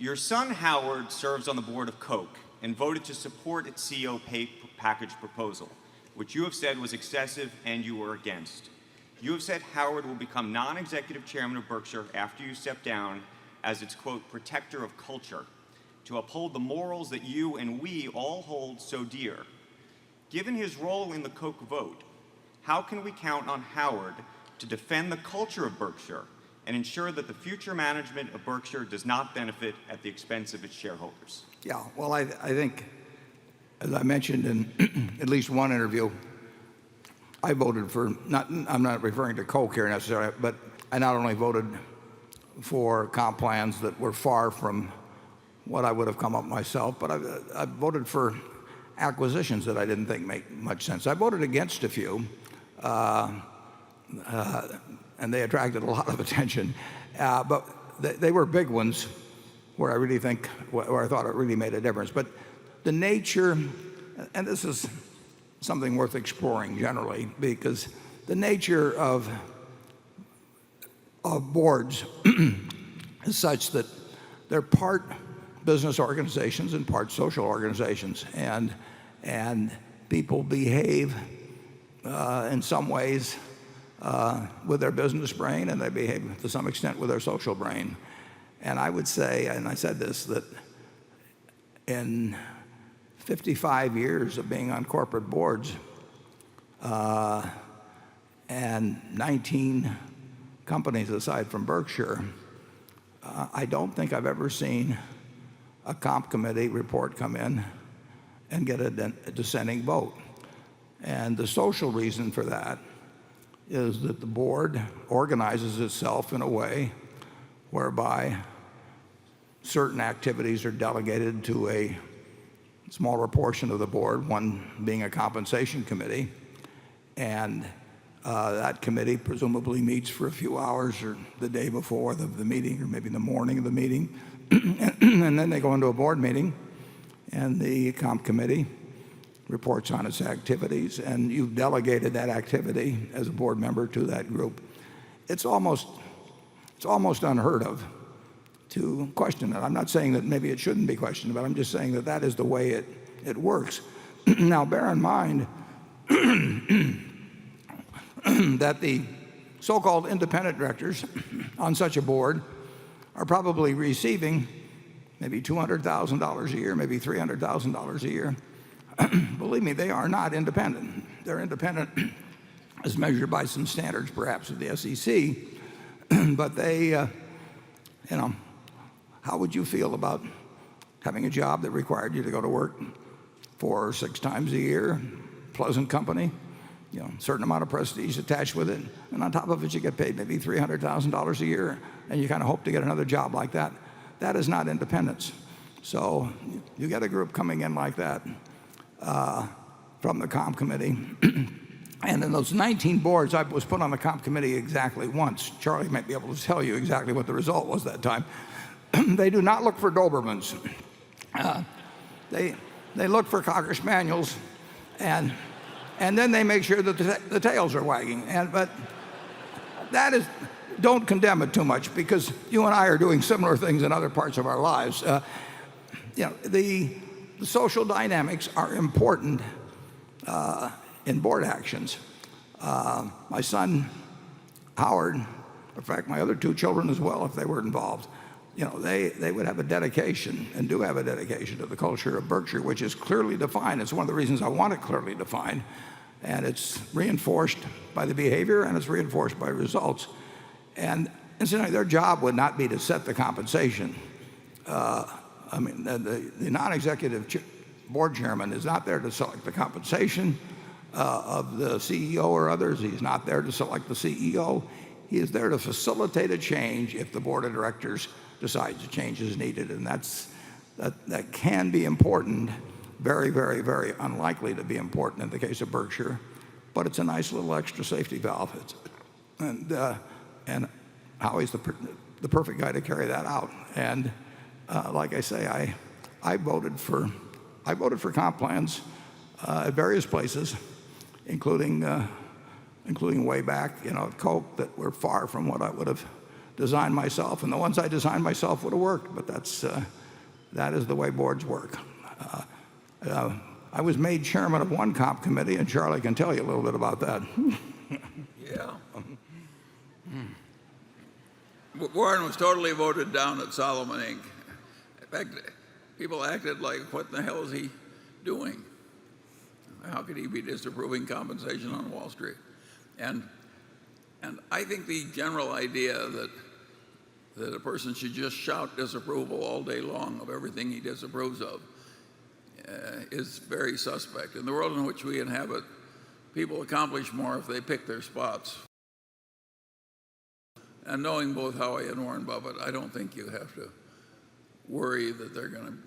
Your son Howard serves on the board of Coke and voted to support its CEO pay package proposal, which you have said was excessive and you were against. You have said Howard will become non-executive chairman of Berkshire after you step down as its, quote, protector of culture, to uphold the morals that you and we all hold so dear. Given his role in the Coke vote, how can we count on Howard to defend the culture of Berkshire and ensure that the future management of Berkshire does not benefit at the expense of its shareholders? Yeah, well, I think, as I mentioned in at least one interview, I voted for, I'm not referring to Coke here necessarily, but I not only voted for comp plans that were far from what I would have come up myself, but I voted for acquisitions that I didn't think make much sense. I voted against a few, and they attracted a lot of attention, but they were big ones where I thought it really made a difference. But the nature, and this is something worth exploring generally, because the nature of boards is such that they're part business organizations and part social organizations, and people behave in some ways with their business brain, and they behave to some extent with their social brain. And I would say, and I said this, that in 55 years of being on corporate boards and 19 companies aside from Berkshire, I don't think I've ever seen a comp committee report come in and get a dissenting vote. And the social reason for that is that the board organizes itself in a way whereby certain activities are delegated to a smaller portion of the board, one being a compensation committee, and that committee presumably meets for a few hours or the day before the meeting, or maybe the morning of the meeting, and then they go into a board meeting, and the comp committee reports on its activities, and you've delegated that activity as a board member to that group. It's almost unheard of to question it. I'm not saying that maybe it shouldn't be questioned, but I'm just saying that that is the way it works. Now, bear in mind that the so-called independent directors on such a board are probably receiving maybe $200,000 a year, maybe $300,000 a year. Believe me, they are not independent. They're independent as measured by some standards, perhaps, of the SEC. But they, how would you feel about having a job that required you to go to work 4 or 6 times a year, pleasant company, certain amount of prestige attached with it, and on top of it you get paid maybe $300,000 a year, and you kind of hope to get another job like that? That is not independence. So you get a group coming in like that from the comp committee. And in those 19 boards, I was put on the comp committee exactly once. Charlie might be able to tell you exactly what the result was that time. They do not look for Dobermans. They look for Cocker Spaniels, and then they make sure that the tails are wagging. But that is, don't condemn it too much, because you and I are doing similar things in other parts of our lives. The social dynamics are important in board actions. My son Howard, in fact my other 2 children as well, if they were involved, they would have a dedication, and do have a dedication, to the culture of Berkshire, which is clearly defined. It's one of the reasons I want it clearly defined, and it's reinforced by the behavior, and it's reinforced by results. And incidentally, their job would not be to set the compensation. The non-executive board chairman is not there to select the compensation of the CEO or others. He's not there to select the CEO. He is there to facilitate a change if the board of directors decides a change is needed, and that can be important. Very, very, very unlikely to be important in the case of Berkshire, but it's a nice little extra safety valve. And Howie's the perfect guy to carry that out. And like I say, I voted for comp plans at various places, including way back, at Coke, that were far from what I would have design myself, and the ones I designed myself would have worked. But that is the way boards work. I was made chairman of one comp committee, and Charlie can tell you a little bit about that. Yeah. Warren was totally voted down at Solomon Inc. In fact, people acted like, what in the hell is he doing? How could he be disapproving compensation on Wall Street? And I think the general idea that a person should just shout disapproval all day long of everything he disapproves of is very suspect. In the world in which we inhabit, people accomplish more if they pick their spots. And knowing both Howie and Warren Buffett, I don't think you have to worry that they're going to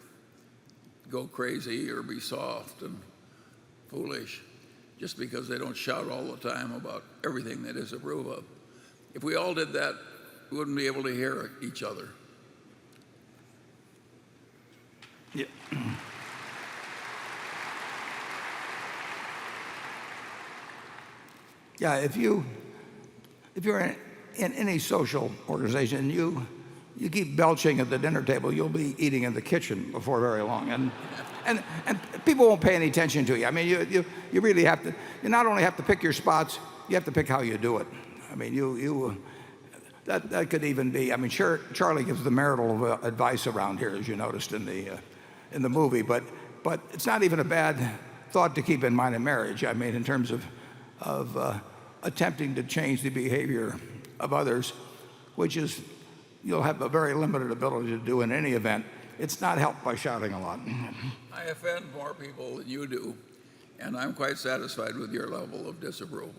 go crazy or be soft and foolish just because they don't shout all the time about everything they disapprove of. If we all did that, we wouldn't be able to hear each other. Yeah. Yeah, if you're in any social organization and you keep belching at the dinner table, you'll be eating in the kitchen before very long, and people won't pay any attention to you. I mean, you really have to. You not only have to pick your spots, you have to pick how you do it. I mean, that could even be. I mean, sure, Charlie gives the marital advice around here, as you noticed in the movie, but it's not even a bad thought to keep in mind in marriage. I mean, in terms of attempting to change the behavior of others, which is you'll have a very limited ability to do in any event. It's not helped by shouting a lot. I offend more people than you do, and I'm quite satisfied with your level of disapproval.